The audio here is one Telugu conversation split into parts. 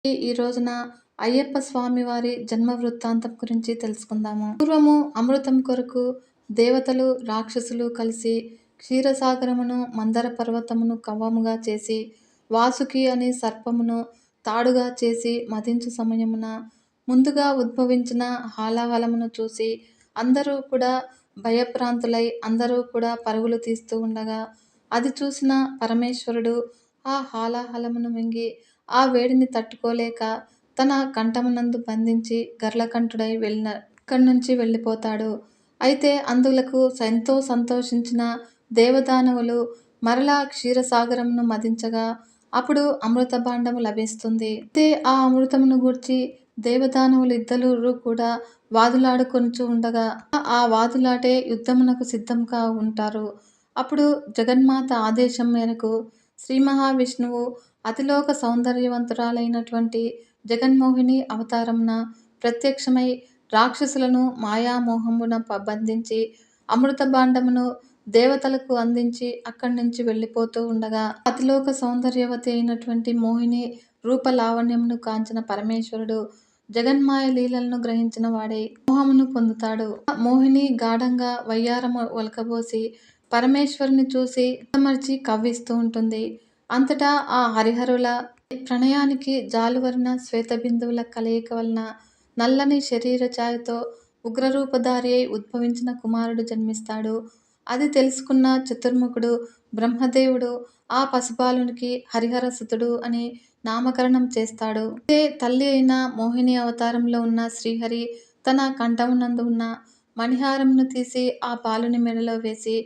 ఈ రోజున అయ్యప్ప స్వామి వారి జన్మ వృత్తాంతం గురించి తెలుసుకుందాము. పూర్వము అమృతం కొరకు దేవతలు, రాక్షసులు కలిసి క్షీరసాగరమును, మందర పర్వతమును కవ్వముగా చేసి, వాసుకి అనే సర్పమును తాడుగా చేసి మదించు సమయమున ముందుగా ఉద్భవించిన హాలాహలమును చూసి అందరూ కూడా భయభ్రాంతులై అందరూ కూడా పరుగులు తీస్తూ ఉండగా, అది చూసిన పరమేశ్వరుడు ఆ హాలాహలమును మింగి ఆ వేడిని తట్టుకోలేక తన కంఠమునందు బంధించి గర్లకంఠుడై అక్కడి నుంచి వెళ్ళిపోతాడు. అయితే అందులకు ఎంతో సంతోషించిన దేవదానవులు మరలా క్షీరసాగరమును మదించగా అప్పుడు అమృత భాండము లభిస్తుంది. అయితే ఆ అమృతమును గూర్చి దేవదానవులు ఇద్దరు కూడా వాదులాడుకొనుచు ఉండగా ఆ వాదులాటే యుద్ధమునకు సిద్ధంగా ఉంటారు. అప్పుడు జగన్మాత ఆదేశం మేరకు శ్రీ మహావిష్ణువు అతిలోక సౌందర్యవంతురాలైనటువంటి జగన్మోహిని అవతారమున ప్రత్యక్షమై రాక్షసులను మాయామోహమున బంధించి అమృత భాండమును దేవతలకు అందించి అక్కడి నుంచి వెళ్ళిపోతూ ఉండగా అతిలోక సౌందర్యవతి అయినటువంటి మోహిని రూప లావణ్యమును కాంచిన పరమేశ్వరుడు జగన్మాయ లీలలను గ్రహించిన వాడై మోహమును పొందుతాడు. మోహిని గాఢంగా వయ్యారము ఒలకబోసి పరమేశ్వరుని చూసి మర్చి కవ్విస్తూ ఉంటుంది. అంతటా ఆ హరిహరుల ప్రణయానికి జాలువరిన శ్వేతబిందువుల కలయిక వలన నల్లని శరీర ఛాయతో ఉగ్రరూపధారి అయి ఉద్భవించిన కుమారుడు జన్మిస్తాడు. అది తెలుసుకున్న చతుర్ముఖుడు బ్రహ్మదేవుడు ఆ పసిబాలునికి హరిహరసుతుడు అని నామకరణం చేస్తాడు. అదే తల్లి అయిన మోహిని అవతారంలో ఉన్న శ్రీహరి తన కంఠమునందు ఉన్న మణిహారమును తీసి ఆ బాలుని మెడలో వేసి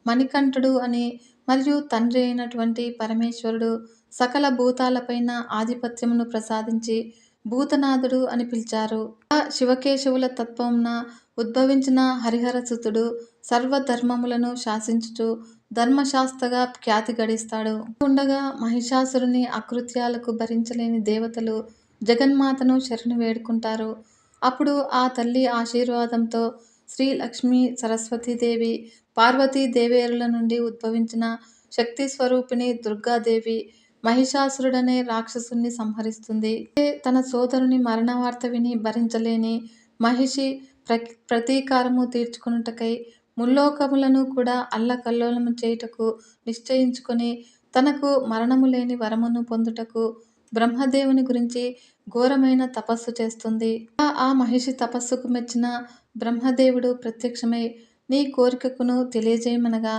మణికంఠుడు అని మరియు తండ్రి అయినటువంటి పరమేశ్వరుడు సకల భూతాలపైన ఆధిపత్యమును ప్రసాదించి భూతనాథుడు అని పిలిచారు. ఆ శివకేశవుల తత్వమున ఉద్భవించిన హరిహరసుతుడు సర్వధర్మములను శాసించుచు ధర్మశాస్త్రగా ఖ్యాతి గడిస్తాడు. ఉండగా మహిషాసురుని అకృత్యాలకు భరించలేని దేవతలు జగన్మాతను శరణు వేడుకుంటారు. అప్పుడు ఆ తల్లి ఆశీర్వాదంతో శ్రీ లక్ష్మీ సరస్వతీదేవి పార్వతీదేవేరుల నుండి ఉద్భవించిన శక్తి స్వరూపిణి దుర్గాదేవి మహిషాసురుడనే రాక్షసుని సంహరిస్తుంది. తన సోదరుని మరణవార్త విని భరించలేని మహిషి ప్రతీకారము తీర్చుకొనుటకై ముల్లోకములను కూడా అల్లకల్లోలము చేయుటకు నిశ్చయించుకొని తనకు మరణము లేని వరమును పొందుటకు బ్రహ్మదేవుని గురించి ఘోరమైన తపస్సు చేస్తుంది. ఆ మహిషి తపస్సుకు మెచ్చిన బ్రహ్మదేవుడు ప్రత్యక్షమై నీ కోరికకును తెలియజేయమనగా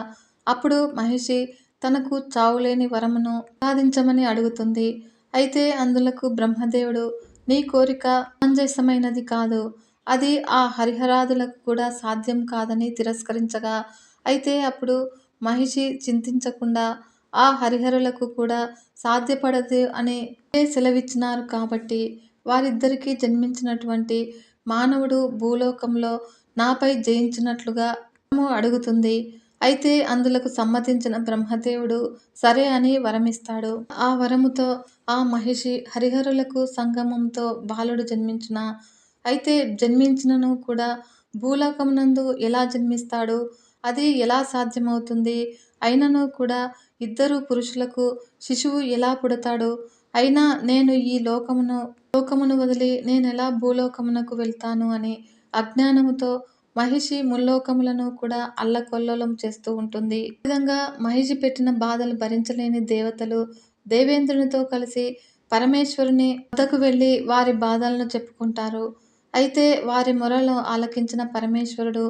అప్పుడు మహిషి తనకు చావులేని వరమును సాధించమని అడుగుతుంది. అయితే అందులకు బ్రహ్మదేవుడు నీ కోరిక సమంజసమైనది కాదు, అది ఆ హరిహరాదులకు కూడా సాధ్యం కాదని తిరస్కరించగా అయితే అప్పుడు మహిషి చింతించకుండా ఆ హరిహరులకు కూడా సాధ్యపడదు అని సెలవిచ్చినారు కాబట్టి వారిద్దరికీ జన్మించినటువంటి మానవుడు భూలోకంలో నాపై జయించినట్లుగా అడుగుతుంది. అయితే అందులకు సమ్మతించిన బ్రహ్మదేవుడు సరే అని వరమిస్తాడు. ఆ వరముతో ఆ మహిషి హరిహరులకు సంగమంతో బాలుడు జన్మించిన అయితే జన్మించినను కూడా భూలోకమునందు ఎలా జన్మిస్తాడు, అది ఎలా సాధ్యమవుతుంది, అయినను కూడా ఇద్దరు పురుషులకు శిశువు ఎలా పుడతాడు, అయినా నేను ఈ లోకమును వదిలి నేనెలా భూలోకమునకు వెళ్తాను అని అజ్ఞానముతో మహిషి ముల్లోకములను కూడా అల్లకొల్లోలం చేస్తూ ఉంటుంది. ఈ విధంగా మహిషి పెట్టిన బాధలు భరించలేని దేవతలు దేవేంద్రునితో కలిసి పరమేశ్వరుని వద్దకు వెళ్ళి వారి బాధలను చెప్పుకుంటారు. అయితే వారి మొరలు ఆలకించిన పరమేశ్వరుడు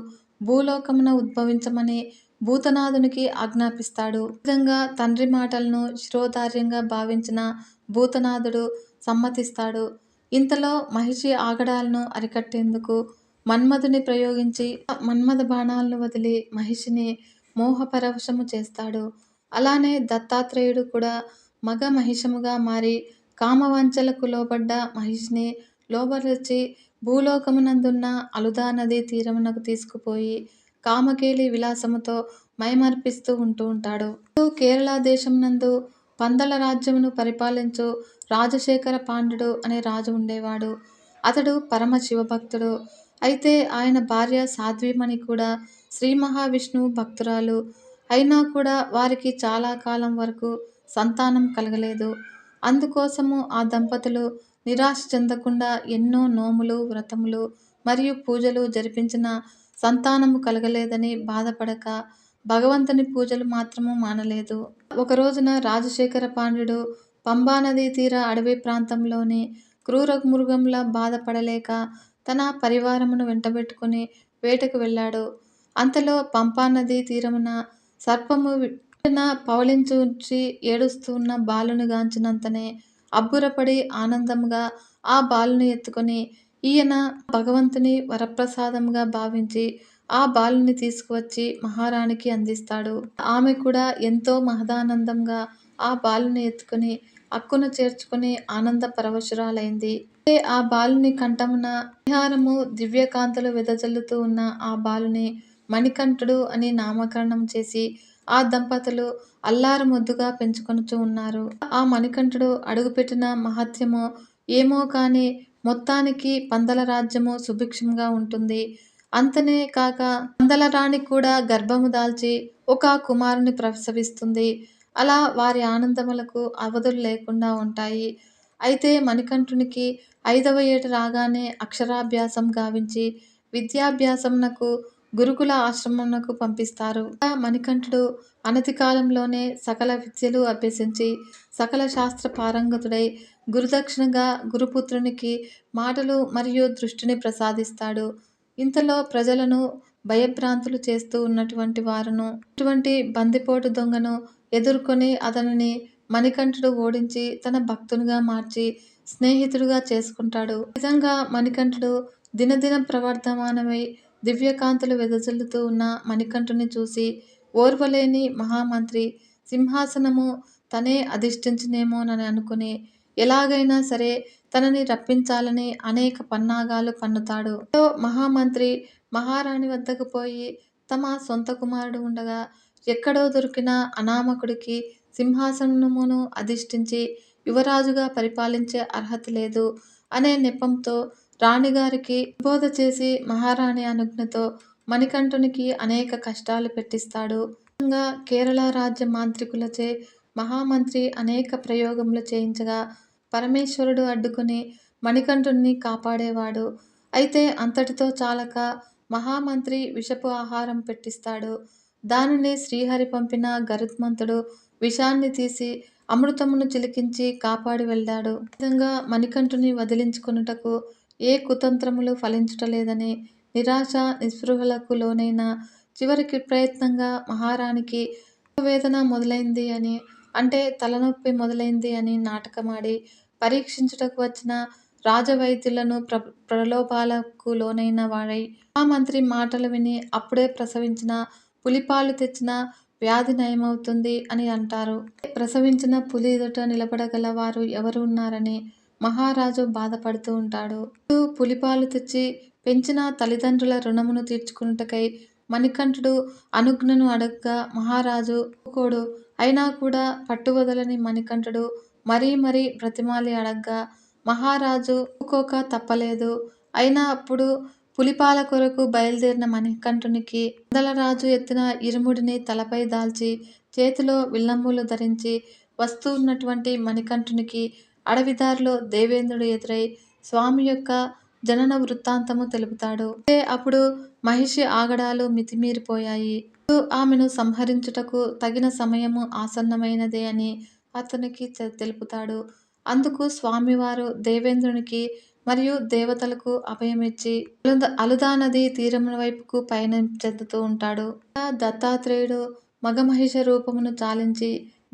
భూలోకమున ఉద్భవించమని భూతనాథునికి ఆజ్ఞాపిస్తాడు. ఈ విధంగా తండ్రి మాటలను శిరోధార్యంగా భావించిన భూతనాథుడు సమ్మతిస్తాడు. ఇంతలో మహిషి ఆగడాలను అరికట్టేందుకు మన్మధుని ప్రయోగించి మన్మథ బాణాలను వదిలి మహిషిని మోహపరవశము చేస్తాడు. అలానే దత్తాత్రేయుడు కూడా మగ మహిషముగా మారి కామవంచలకు లోబడ్డ మహిషిని లోబరచి భూలోకమునందున్న అలుదా నదీ తీరమునకు తీసుకుపోయి కామకేలి విలాసముతో మైమర్పిస్తూ ఉంటాడు. కేరళ దేశమునందు పందల రాజ్యమును పరిపాలించు రాజశేఖర పాండ్యుడు అనే రాజు ఉండేవాడు. అతడు పరమ శివభక్తుడు. అయితే ఆయన భార్య సాధ్వీమణి కూడా శ్రీ మహావిష్ణువు భక్తురాలు. అయినా కూడా వారికి చాలా కాలం వరకు సంతానం కలగలేదు. అందుకోసము ఆ దంపతులు నిరాశ చెందకుండా ఎన్నో నోములు, వ్రతములు మరియు పూజలు జరిపించిన సంతానము కలగలేదని బాధపడక భగవంతుని పూజలు మాత్రము మానలేదు. ఒక రోజున రాజశేఖర పాండ్యుడు పంబా నదీ తీర అడవి ప్రాంతంలోని క్రూర మృగంలా బాధపడలేక తన పరివారమును వెంటబెట్టుకుని వేటకు వెళ్ళాడు. అంతలో పంపా నదీ తీరమున సర్పము పవళించుచి ఏడుస్తూ ఉన్న బాలుని గాంచినంతనే అబ్బురపడి ఆనందముగా ఆ బాలుని ఎత్తుకొని ఈయన భగవంతుని వరప్రసాదముగా భావించి ఆ బాలుని తీసుకువచ్చి మహారాణికి అందిస్తాడు. ఆమె కూడా ఎంతో మహదానందంగా ఆ బాలుని ఎత్తుకొని అక్కున చేర్చుకొని ఆనంద పరవశురాలైంది. ఆ బాలుని కంఠమున విహారము దివ్యకాంతులు వెదజల్లుతూ ఉన్న ఆ బాలుని మణికంఠుడు అని నామకరణం చేసి ఆ దంపతులు అల్లారు ముద్దుగా పెంచుకొనుచూ ఉన్నారు. ఆ మణికంఠుడు అడుగుపెట్టిన మహత్యమో ఏమో కాని మొత్తానికి పందల రాజ్యము సుభిక్షంగా ఉంటుంది. అంతనే కాక పందల రాణి కూడా గర్భము దాల్చి ఒక కుమారుని ప్రసవిస్తుంది. అలా వారి ఆనందములకు అవధులు లేకుండా ఉంటాయి. అయితే మణికంఠునికి 5వ ఏట రాగానే అక్షరాభ్యాసం గావించి విద్యాభ్యాసమునకు గురుకుల ఆశ్రమమునకు పంపిస్తారు. మణికంఠుడు అనతి కాలంలోనే సకల విద్యలు అభ్యసించి సకల శాస్త్ర పారంగతుడై గురుదక్షిణగా గురుపుత్రునికి మాటలు మరియు దృష్టిని ప్రసాదిస్తాడు. ఇంతలో ప్రజలను భయభ్రాంతులు చేస్తూ ఉన్నటువంటి వారును ఇటువంటి బందిపోటు దొంగను ఎదుర్కొని అతనిని మణికంఠుడు ఓడించి తన భక్తునిగా మార్చి స్నేహితుడుగా చేసుకుంటాడు. ఈ విధంగా మణికంఠుడు దినదిన ప్రవర్ధమానమై దివ్యకాంతులు వెదజల్లుతూ ఉన్న మణికంఠుని చూసి ఓర్వలేని మహామంత్రి సింహాసనము తనే అధిష్ఠించినేమోనని అనుకుని ఎలాగైనా సరే తనని రప్పించాలని అనేక పన్నాగాలు పన్నుతాడు. మహామంత్రి మహారాణి వద్దకు పోయి తమ సొంత కుమారుడు ఉండగా ఎక్కడో దొరికిన అనామకుడికి సింహాసనమును అధిష్ఠించి యువరాజుగా పరిపాలించే అర్హత లేదు అనే నెపంతో రాణిగారికి బోధ చేసి మహారాణి అనుజ్ఞతో మణికంఠునికి అనేక కష్టాలు పెట్టిస్తాడు. కేరళ రాజ్య మాంత్రికులచే మహామంత్రి అనేక ప్రయోగములు చేయించగా పరమేశ్వరుడు అడ్డుకుని మణికంఠుణ్ణి కాపాడేవాడు. అయితే అంతటితో చాలక మహామంత్రి విషపు ఆహారం పెట్టిస్తాడు. దానిని శ్రీహరి పంపిన గరుత్మంతుడు విషాన్ని తీసి అమృతమును చిలికించి కాపాడి వెళ్ళాడు. ఈ విధంగా మణికంఠుని వదిలించుకొనుటకు ఏ కుతంత్రములు ఫలించుటలేదని నిరాశ నిస్పృహలకు లోనైన చివరికి ప్రయత్నంగా మహారాణికి వేదన మొదలైంది అని అంటే తలనొప్పి మొదలైంది అని నాటకమాడి పరీక్షించుటకు వచ్చిన రాజవైద్యులను ప్రలోభాలకు లోనైన వాడై ఆ మంత్రి మాటలు విని అప్పుడే ప్రసవించిన పులిపాలు తెచ్చిన వ్యాధి నయమవుతుంది అని అంటారు. ప్రసవించిన పులి ఎదుట నిలబడగల వారు ఎవరు ఉన్నారని మహారాజు బాధపడుతూ ఉంటాడు. పులిపాలు తెచ్చి పెంచిన తల్లిదండ్రుల రుణమును తీర్చుకున్నటకై మణికంఠుడు అనుజ్ఞను అడగ్గా మహారాజు ఒప్పుకోడు. అయినా కూడా పట్టువదలని మణికంఠుడు మరీ మరీ బ్రతిమాలి అడగ్గా మహారాజు ఒప్పుకోక తప్పలేదు. అయినా అప్పుడు పులిపాల కొరకు బయలుదేరిన మణికంఠునికి పందలరాజు ఎత్తిన ఇరుముడిని తలపై దాల్చి చేతిలో విల్లంబులు ధరించి వస్తూ ఉన్నటువంటి మణికంఠునికి అడవిదారిలో దేవేంద్రుడు ఎదురై స్వామి యొక్క జనన వృత్తాంతము తెలుపుతాడు. అప్పుడు మహిషి ఆగడాలు మితిమీరిపోయాయి. ఆమెను సంహరించుటకు తగిన సమయము ఆసన్నమైనదే అని అతనికి తెలుపుతాడు. అందుకు స్వామివారు దేవేంద్రునికి మరియు దేవతలకు అభయమిచ్చి అలుదా నది తీరమున వైపుకు పయనం చెందుతూ ఉంటాడు. దత్తాత్రేయుడు మగమహిష రూపమును చాలించి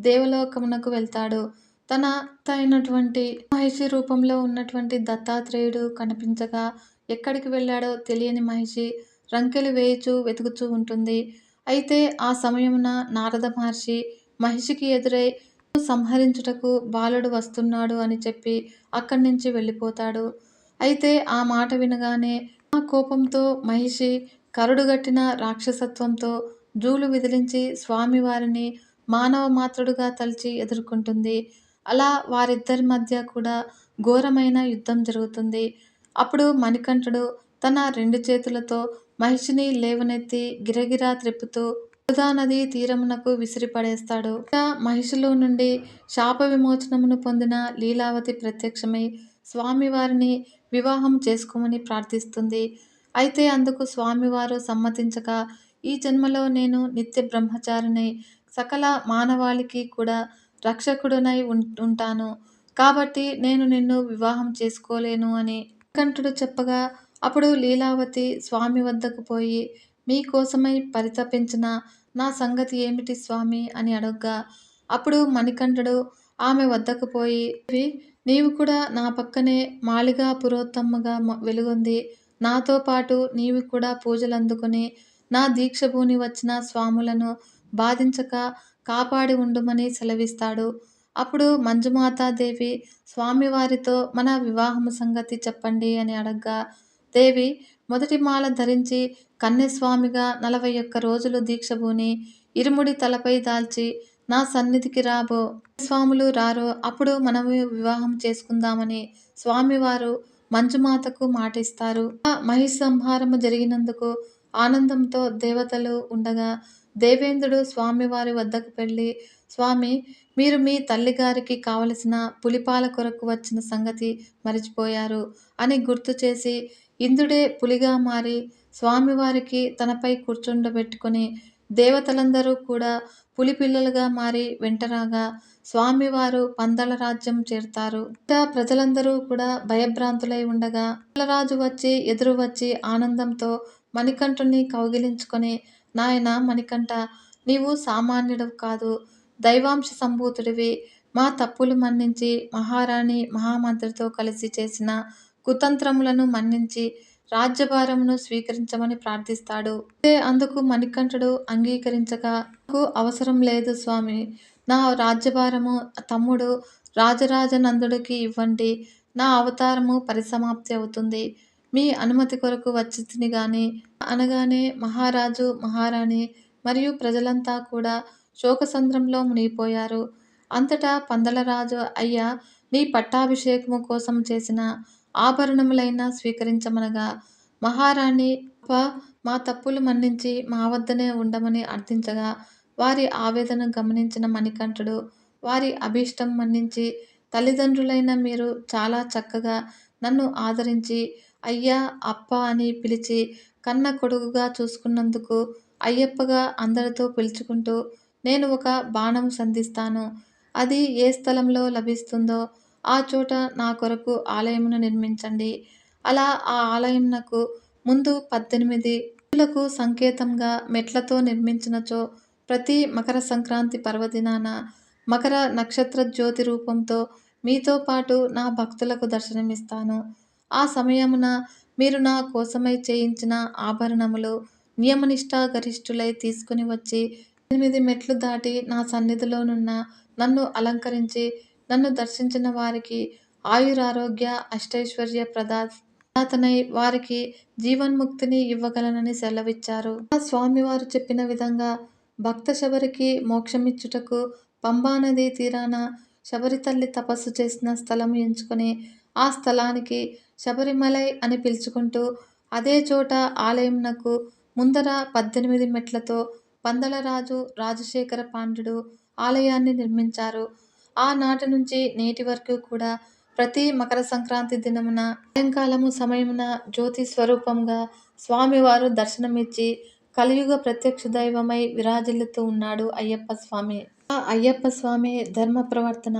దేవలోకమునకు వెళ్తాడు. తన అయినటువంటి మహిషి రూపంలో ఉన్నటువంటి దత్తాత్రేయుడు కనిపించగా ఎక్కడికి వెళ్ళాడో తెలియని మహిషి రంకెలు వేయుచూ వెతుకుచూ ఉంటుంది. అయితే ఆ సమయమున నారద మహర్షి మహిషికి ఎదురై సంహరించుటకు బాలుడు వస్తున్నాడు అని చెప్పి అక్కడి నుంచి వెళ్ళిపోతాడు. అయితే ఆ మాట వినగానే ఆ కోపంతో మహిషి కరుడుగట్టిన రాక్షసత్వంతో జూలు విదిలించి స్వామివారిని మానవ మాత్రుడుగా తలచి ఎదుర్కొంటుంది. అలా వారిద్దరి మధ్య కూడా ఘోరమైన యుద్ధం జరుగుతుంది. అప్పుడు మణికంఠుడు తన 2 చేతులతో మహిషిని లేవనెత్తి గిరగిరా త్రిప్పుతూ అలుదా నది తీరమునకు విసిరిపడేస్తాడు. మహిషిలో నుండి శాప విమోచనమును పొందిన లీలావతి ప్రత్యక్షమై స్వామివారిని వివాహం చేసుకోమని ప్రార్థిస్తుంది. అయితే అందుకు స్వామివారు సమ్మతించక, "ఈ జన్మలో నేను నిత్య బ్రహ్మచారినై, సకల మానవాళికి కూడా రక్షకుడనై ఉంటాను. కాబట్టి నేను నిన్ను వివాహం చేసుకోలేను" అని మణికంఠుడు చెప్పగా, అప్పుడు లీలావతి స్వామి వద్దకు పోయి, "మీకోసమై పరితపించిన నా సంగతి ఏమిటి స్వామి" అని అడగ్గా, అప్పుడు మణికంఠుడు ఆమె వద్దకు పోయి, "దేవి, నీవు కూడా నా పక్కనే మాళిగా పురోత్తమగా వెలుగొంది నాతో పాటు నీవు కూడా పూజలందుకొని నా దీక్షభూని వచ్చిన స్వాములను బాధించక కాపాడి ఉండుమని సెలవిస్తాడు." అప్పుడు మంజుమాతాదేవి స్వామివారితో, "మన వివాహము సంగతి చెప్పండి" అని అడగ్గా, దేవి మొదటి మాల ధరించి కన్యస్వామిగా 41 రోజులు దీక్షభూని ఇరుముడి తలపై దాల్చి నా సన్నిధికి రాబో. స్వాములు రారో అప్పుడు మనము వివాహం చేసుకుందామని స్వామివారు మంజుమాతకు మాటిస్తారు. ఆ మహిషంహారము జరిగినందుకు ఆనందంతో దేవతలు ఉండగా, దేవేంద్రుడు స్వామివారి వద్దకు వెళ్ళి, "స్వామి, మీరు మీ తల్లిగారికి కావలసిన పులిపాల కొరకు వచ్చిన సంగతి మరిచిపోయారు" అని గుర్తు చేసి, ఇంద్రుడే పులిగా మారి స్వామివారికి తనపై కూర్చుండబెట్టుకొని, దేవతలందరూ కూడా పులిపిల్లలుగా మారి వెంటరాగా స్వామివారు పందల రాజ్యం చేరుతారు. ఇంకా ప్రజలందరూ కూడా భయభ్రాంతులై ఉండగా, పందలరాజు ఎదురు వచ్చి ఆనందంతో మణికంఠుని కౌగిలించుకొని, "నాయనా మణికంఠ, నీవు సామాన్యుడవు కాదు, దైవాంశ సంభూతుడివి. మా తప్పులు మన్నించి మహారాణి మహామంత్రితో కలిసి చేసిన కుతంత్రములను మన్నించి రాజ్యభారమును స్వీకరించమని ప్రార్థిస్తాడు. అయితే అందుకు మణికంఠుడు అంగీకరించగా, "నాకు అవసరం లేదు స్వామి. నా రాజ్యభారము తమ్ముడు రాజరాజనందుడికి ఇవ్వండి. నా అవతారము పరిసమాప్తి అవుతుంది. మీ అనుమతి కొరకు వచ్చితిని గాని" అనగానే మహారాజు, మహారాణి మరియు ప్రజలంతా కూడా శోకసంద్రంలో మునిగిపోయారు. అంతటా పందలరాజు, "అయ్యా, నీ పట్టాభిషేకము కోసం చేసిన ఆభరణములైనా స్వీకరించమనగా" మహారాణి, "అప్పా, మా తప్పులు మన్నించి మా వద్దనే ఉండమని" అర్థించగా, వారి ఆవేదన గమనించిన మణికంఠుడు వారి అభీష్టం మన్నించి, "తల్లిదండ్రులైన మీరు చాలా చక్కగా నన్ను ఆదరించి అయ్యా, అప్ప అని పిలిచి కన్న కొడుకుగా చూసుకున్నందుకు అయ్యప్పగా అందరితో పిలుచుకుంటూ నేను ఒక బాణం సంధిస్తాను. అది ఏ స్థలంలో లభిస్తుందో ఆ చోట నా కొరకు ఆలయమును నిర్మించండి. అలా ఆ ఆలయంనకు ముందు 18 లకు సంకేతంగా మెట్లతో నిర్మించినచో ప్రతి మకర సంక్రాంతి పర్వదినాన మకర నక్షత్ర జ్యోతి రూపంతో మీతో పాటు నా భక్తులకు దర్శనమిస్తాను. ఆ సమయమున మీరు నా కోసమై చేయించిన ఆభరణములు నియమనిష్ఠాగరిష్ఠులై తీసుకుని వచ్చి 8 మెట్లు దాటి నా సన్నిధిలోనున్న నన్ను అలంకరించి నన్ను దర్శించిన వారికి ఆయురారోగ్య అష్టైశ్వర్య ప్రదాతనై వారికి జీవన్ముక్తిని ఇవ్వగలనని సెలవిచ్చారు. ఆ స్వామివారు చెప్పిన విధంగా భక్త శబరికి మోక్షమిచ్చుటకు పంబానదీ తీరాన శబరి తల్లి తపస్సు చేసిన స్థలం ఎంచుకొని ఆ స్థలానికి శబరిమలై అని పిలుచుకుంటూ అదే చోట ఆలయంనకు ముందర 18 మెట్లతో పందలరాజు రాజశేఖర పాండ్యుడు ఆలయాన్ని నిర్మించారు. ఆనాటి నుంచి నేటి వరకు కూడా ప్రతి మకర సంక్రాంతి దినమున సాయంకాలము సమయమున జ్యోతి స్వరూపంగా స్వామివారు దర్శనమిచ్చి కలియుగ ప్రత్యక్ష దైవమై విరాజిల్లుతూ ఉన్నాడు అయ్యప్ప స్వామి. ఆ అయ్యప్ప స్వామి ధర్మ ప్రవర్తన,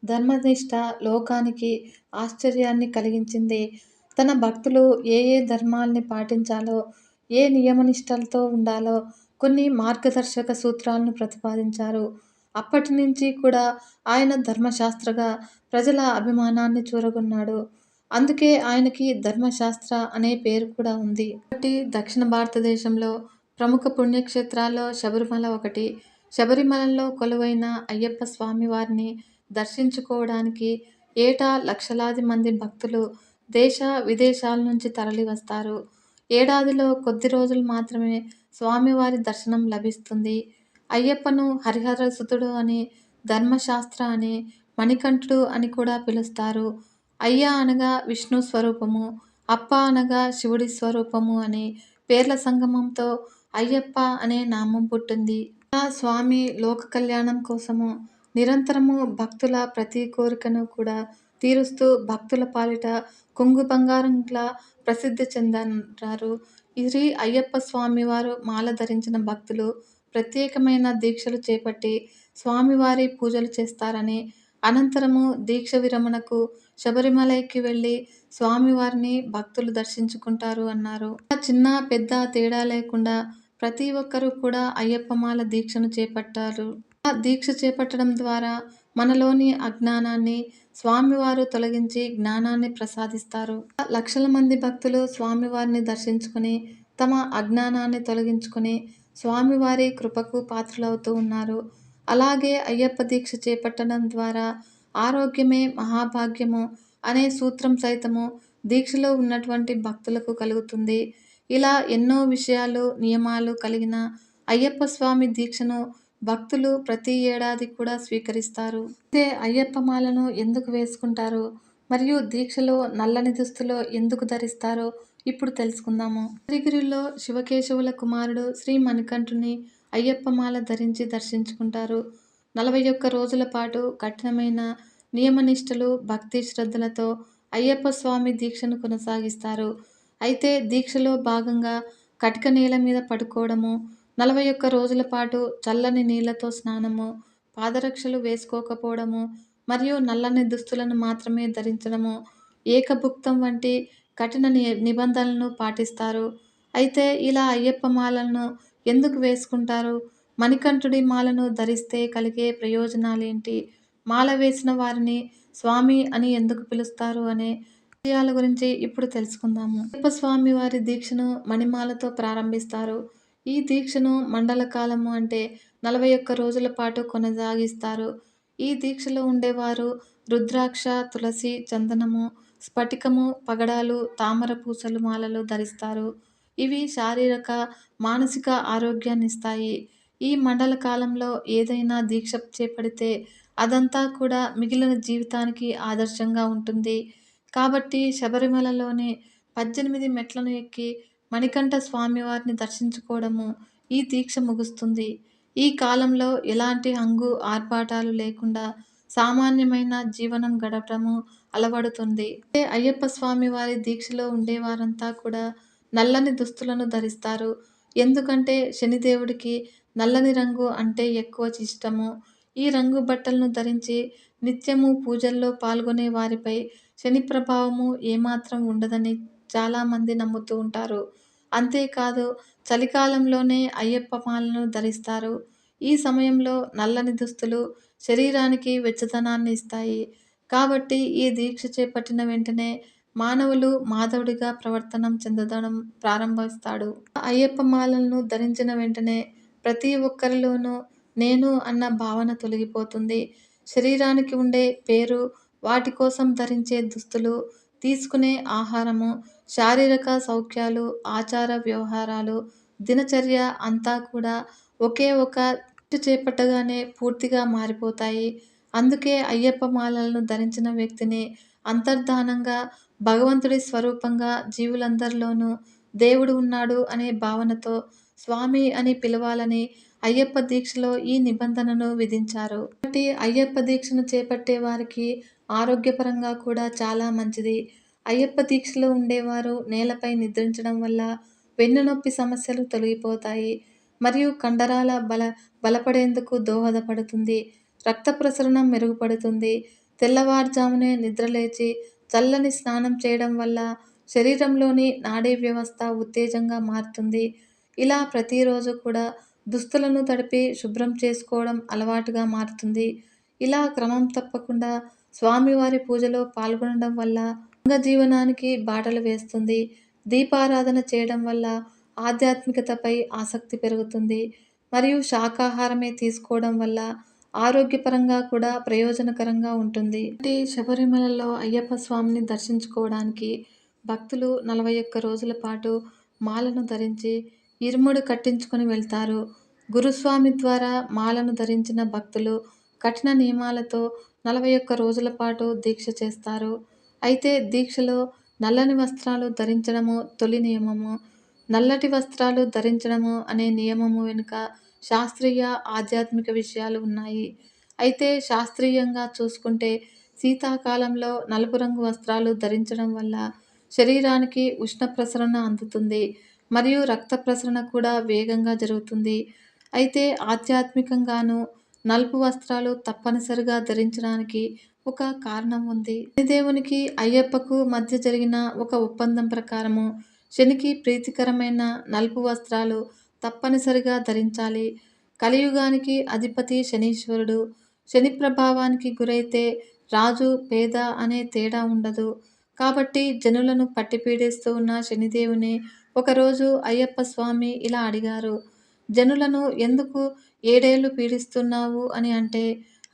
ధర్మనిష్ట లోకానికి ఆశ్చర్యాన్ని కలిగించింది. తన భక్తులు ఏ ఏ ధర్మాల్ని పాటించాలో, ఏ నియమనిష్టలతో ఉండాలో కొన్ని మార్గదర్శక సూత్రాలను ప్రతిపాదించారు. అప్పటి నుంచి కూడా ఆయన ధర్మశాస్త్రగా ప్రజల అభిమానాన్ని చూరగొన్నాడు. అందుకే ఆయనకి ధర్మశాస్త్ర అనే పేరు కూడా ఉంది. ఒకటి, దక్షిణ భారతదేశంలో ప్రముఖ పుణ్యక్షేత్రాల్లో శబరిమల ఒకటి. శబరిమలలో కొలువైన అయ్యప్ప స్వామి వారిని దర్శించుకోవడానికి ఏటా లక్షలాది మంది భక్తులు దేశ విదేశాల నుంచి తరలి వస్తారు. ఏడాదిలో కొద్ది రోజులు మాత్రమే స్వామివారి దర్శనం లభిస్తుంది. అయ్యప్పను హరిహరసుతుడు అని, ధర్మశాస్త్ర అని, మణికంఠుడు అని కూడా పిలుస్తారు. అయ్య అనగా విష్ణు స్వరూపము, అప్ప అనగా శివుడి స్వరూపము అని పేర్ల సంగమంతో అయ్యప్ప అనే నామం పుట్టింది. ఆ స్వామి లోక కళ్యాణం కోసము నిరంతరము భక్తుల ప్రతి కోరికను కూడా తీరుస్తూ భక్తుల పాలిట కొంగు బంగారంలా ప్రసిద్ధి చెందారు. శ్రీ అయ్యప్ప స్వామివారు మాల ధరించిన భక్తులు ప్రత్యేకమైన దీక్షలు చేపట్టి స్వామివారి పూజలు చేస్తారని, అనంతరము దీక్ష విరమణకు శబరిమలైకి వెళ్లి స్వామివారిని భక్తులు దర్శించుకుంటారు అన్నారు. చిన్న పెద్ద తేడా లేకుండా ప్రతి ఒక్కరూ కూడా అయ్యప్ప మాల దీక్షను చేపట్టారు. ఆ దీక్ష చేపట్టడం ద్వారా మనలోని అజ్ఞానాన్ని స్వామివారు తొలగించి జ్ఞానాన్ని ప్రసాదిస్తారు. లక్షల మంది భక్తులు స్వామివారిని దర్శించుకుని తమ అజ్ఞానాన్ని తొలగించుకుని స్వామివారి కృపకు పాత్రులవుతూ ఉన్నారు. అలాగే అయ్యప్ప దీక్ష చేపట్టడం ద్వారా ఆరోగ్యమే మహాభాగ్యము అనే సూత్రం సైతము దీక్షలో ఉన్నటువంటి భక్తులకు కలుగుతుంది. ఇలా ఎన్నో విషయాలు, నియమాలు కలిగిన అయ్యప్ప స్వామి దీక్షను భక్తులు ప్రతి ఏడాది కూడా స్వీకరిస్తారు. అయితే అయ్యప్ప మాలను ఎందుకు వేసుకుంటారు? మరియు దీక్షలో నల్లని దుస్తులు ఎందుకు ధరిస్తారో ఇప్పుడు తెలుసుకుందాము. యాదగిరిలో శివకేశవుల కుమారుడు శ్రీ మణికంఠుని అయ్యప్ప మాల ధరించి దర్శించుకుంటారు. 41 రోజుల పాటు కఠినమైన నియమనిష్టలు, భక్తి శ్రద్ధలతో అయ్యప్ప స్వామి దీక్షను కొనసాగిస్తారు. అయితే దీక్షలో భాగంగా కటిక నేల మీద పడుకోవడము, 41 రోజుల పాటు చల్లని నీళ్లతో స్నానము, పాదరక్షలు వేసుకోకపోవడము మరియు నల్లని దుస్తులను మాత్రమే ధరించడము, ఏకభుక్తం వంటి కఠిన నిబంధనలను పాటిస్తారు. అయితే ఇలా అయ్యప్ప మాలను ఎందుకు వేసుకుంటారు? మణికంఠుడి మాలను ధరిస్తే కలిగే ప్రయోజనాలేంటి? మాల వేసిన వారిని స్వామి అని ఎందుకు పిలుస్తారు అనే విషయాల గురించి ఇప్పుడు తెలుసుకుందాము. అయ్యప్ప స్వామి వారి దీక్షను మణిమాలతో ప్రారంభిస్తారు. ఈ దీక్షను మండల కాలము అంటే 41 రోజుల పాటు కొనసాగిస్తారు. ఈ దీక్షలో ఉండేవారు రుద్రాక్ష, తులసి, చందనము, స్ఫటికము, పగడాలు, తామర పూసలు మాలలు ధరిస్తారు. ఇవి శారీరక, మానసిక ఆరోగ్యాన్నిస్తాయి. ఈ మండల కాలంలో ఏదైనా దీక్ష చేపడితే అదంతా కూడా మిగిలిన జీవితానికి ఆదర్శంగా ఉంటుంది. కాబట్టి శబరిమలలోని 18 మెట్లను ఎక్కి మణికంఠ స్వామివారిని దర్శించుకోవడము ఈ దీక్ష ముగుస్తుంది. ఈ కాలంలో ఎలాంటి హంగు ఆర్భాటాలు లేకుండా సామాన్యమైన జీవనం గడపడము అలవడుతుంది. అయ్యప్ప స్వామి వారి దీక్షలో ఉండేవారంతా కూడా నల్లని దుస్తులను ధరిస్తారు. ఎందుకంటే శనిదేవుడికి నల్లని రంగు అంటే ఎక్కువ ఇష్టము. ఈ రంగు బట్టలను ధరించి నిత్యము పూజల్లో పాల్గొనే వారిపై శని ప్రభావము ఏమాత్రం ఉండదని చాలామంది నమ్ముతూ ఉంటారు. అంతేకాదు చలికాలంలోనే అయ్యప్ప మాలను ధరిస్తారు. ఈ సమయంలో నల్లని దుస్తులు శరీరానికి వెచ్చదనాన్ని ఇస్తాయి. కాబట్టి ఈ దీక్ష చేపట్టిన వెంటనే మానవులు మాధవుడిగా ప్రవర్తనం చెందడం ప్రారంభిస్తాడు. అయ్యప్ప మాలలను ధరించిన వెంటనే ప్రతి ఒక్కరిలోనూ నేను అన్న భావన తొలగిపోతుంది. శరీరానికి ఉండే పేరు, వాటి కోసం ధరించే దుస్తులు, తీసుకునే ఆహారము, శారీరక సౌఖ్యాలు, ఆచార వ్యవహారాలు, దినచర్య అంతా కూడా ఒకే ఒక దీక్ష చేపట్టగానే పూర్తిగా మారిపోతాయి. అందుకే అయ్యప్ప మాలలను ధరించిన వ్యక్తిని అంతర్ధానంగా భగవంతుడి స్వరూపంగా జీవులందరిలోనూ దేవుడు ఉన్నాడు అనే భావనతో స్వామి అని పిలవాలని అయ్యప్ప దీక్షలో ఈ నిబంధనను విధించారు. కాబట్టి అయ్యప్ప దీక్షను చేపట్టే వారికి ఆరోగ్యపరంగా కూడా చాలా మంచిది. అయ్యప్ప దీక్షలో ఉండేవారు నేలపై నిద్రించడం వల్ల వెన్నునొప్పి సమస్యలు తొలగిపోతాయి మరియు కండరాల బలపడేందుకు దోహదపడుతుంది. రక్త ప్రసరణ మెరుగుపడుతుంది. తెల్లవారుజామునే నిద్రలేచి చల్లని స్నానం చేయడం వల్ల శరీరంలోని నాడీ వ్యవస్థ ఉత్తేజంగా మారుతుంది. ఇలా ప్రతిరోజు కూడా దుస్తులను తడిపి శుభ్రం చేసుకోవడం అలవాటుగా మారుతుంది. ఇలా క్రమం తప్పకుండా స్వామివారి పూజలో పాల్గొనడం వల్ల అంగజీవనానికి బాటలు వేస్తుంది. దీపారాధన చేయడం వల్ల ఆధ్యాత్మికతపై ఆసక్తి పెరుగుతుంది మరియు శాకాహారమే తీసుకోవడం వల్ల ఆరోగ్యపరంగా కూడా ప్రయోజనకరంగా ఉంటుంది. శబరిమలలో అయ్యప్ప స్వామిని దర్శించుకోవడానికి భక్తులు 41 రోజుల పాటు మాలను ధరించి ఇరుముడి కట్టించుకొని వెళ్తారు. గురుస్వామి ద్వారా మాలను ధరించిన భక్తులు కఠిన నియమాలతో 41 రోజుల పాటు దీక్ష చేస్తారు. అయితే దీక్షలో నల్లని వస్త్రాలు ధరించడము తొలి నియమము. నల్లటి వస్త్రాలు ధరించడము అనే నియమము వెనుక శాస్త్రీయ, ఆధ్యాత్మిక విషయాలు ఉన్నాయి. అయితే శాస్త్రీయంగా చూసుకుంటే శీతాకాలంలో నలుపు రంగు వస్త్రాలు ధరించడం వల్ల శరీరానికి ఉష్ణ ప్రసరణ అందుతుంది మరియు రక్త ప్రసరణ కూడా వేగంగా జరుగుతుంది. అయితే ఆధ్యాత్మికంగాను నలుపు వస్త్రాలు తప్పనిసరిగా ధరించడానికి ఒక కారణం ఉంది. శనిదేవునికి అయ్యప్పకు మధ్య జరిగిన ఒక ఒప్పందం ప్రకారము శనికి ప్రీతికరమైన నలుపు వస్త్రాలు తప్పనిసరిగా ధరించాలి. కలియుగానికి అధిపతి శనీశ్వరుడు. శని ప్రభావానికి గురైతే రాజు, పేద అనే తేడా ఉండదు. కాబట్టి జనులను పట్టి పీడిస్తూ ఉన్న శనిదేవుని ఒకరోజు అయ్యప్ప స్వామి ఇలా అడిగారు. జనులను ఎందుకు 7 ఏళ్లు పీడిస్తున్నావు అని అంటే,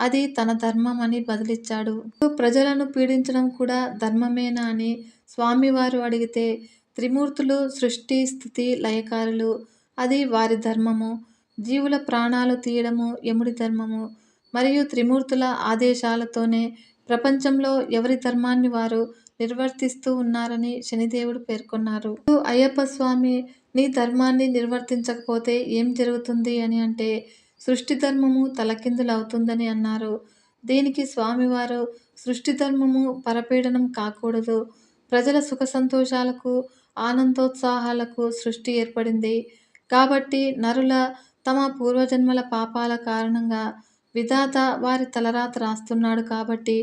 అది తన ధర్మం అని బదులిచ్చాడు. ప్రజలను పీడించడం కూడా ధర్మమేనా అని స్వామివారు అడిగితే, త్రిమూర్తులు సృష్టి, స్థితి, లయకారులు. అది వారి ధర్మము. జీవుల ప్రాణాలు తీయడము యముడి ధర్మము. మరియు త్రిమూర్తుల ఆదేశాలతోనే ప్రపంచంలో ఎవరి ధర్మాన్ని వారు నిర్వర్తిస్తూ ఉన్నారని శనిదేవుడు పేర్కొన్నారు. అయ్యప్ప స్వామి నీ ధర్మాన్ని నిర్వర్తించకపోతే ఏం జరుగుతుంది అని అంటే, సృష్టి ధర్మము తలకిందులవుతుందని అన్నారు. దీనికి స్వామివారు సృష్టి ధర్మము పరపీడనం కాకూడదు. ప్రజల సుఖ సంతోషాలకు, ఆనందోత్సాహాలకు సృష్టి ఏర్పడింది. కాబట్టి నరుల తమ పూర్వజన్మల పాపాల కారణంగా విధాత వారి తలరాత రాస్తున్నాడు కాబట్టి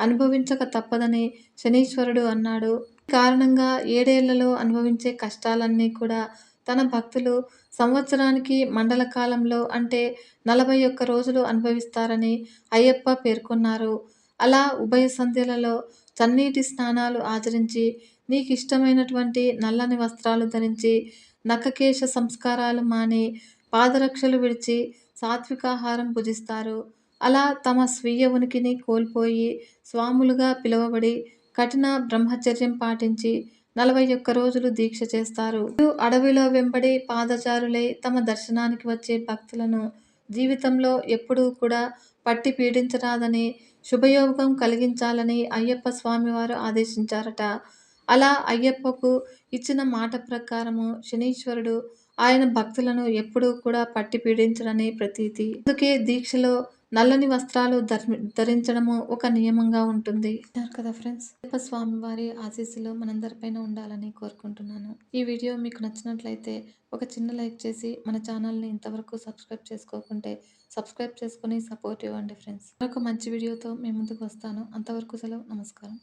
అనుభవించక తప్పదని శనీశ్వరుడు అన్నాడు. ఈ కారణంగా 7 ఏళ్లలో అనుభవించే కష్టాలన్నీ కూడా తన భక్తులు సంవత్సరానికి మండల కాలంలో అంటే 41 రోజులు అనుభవిస్తారని అయ్యప్ప పేర్కొన్నారు. అలా ఉభయ సంధ్యలలో చన్నీటి స్నానాలు ఆచరించి, నీకిష్టమైనటువంటి నల్లని వస్త్రాలు ధరించి, నఖకేశ సంస్కారాలు మాని, పాదరక్షలు విడిచి సాత్వికాహారం భుజిస్తారు. అలా తమ స్వీయ ఉనికిని కోల్పోయి స్వాములుగా పిలువబడి కఠిన బ్రహ్మచర్యం పాటించి 41 రోజులు దీక్ష చేస్తారు. అడవిలో వెంబడి పాదచారులై తమ దర్శనానికి వచ్చే భక్తులను జీవితంలో ఎప్పుడూ కూడా పట్టి పీడించరాదని, శుభయోగం కలిగించాలని అయ్యప్ప స్వామివారు ఆదేశించారట. అలా అయ్యప్పకు ఇచ్చిన మాట ప్రకారము శనీశ్వరుడు ఆయన భక్తులను ఎప్పుడూ కూడా పట్టి పీడించడని ప్రతీతి. అందుకే దీక్షలో నల్లని వస్త్రాలు ధరించడము ఒక నియమంగా ఉంటుంది. కదా ఫ్రెండ్స్, అయ్యప్ప స్వామి వారి ఆశీస్సులు మనందరిపైన ఉండాలని కోరుకుంటున్నాను. ఈ వీడియో మీకు నచ్చినట్లయితే ఒక చిన్న లైక్ చేసి మన ఛానల్ని ఇంతవరకు సబ్స్క్రైబ్ చేసుకోకుంటే సబ్స్క్రైబ్ చేసుకుని సపోర్ట్ ఇవ్వండి ఫ్రెండ్స్. మరొక మంచి వీడియోతో మీ ముందుకు వస్తాను. అంతవరకు సెలవు. నమస్కారం.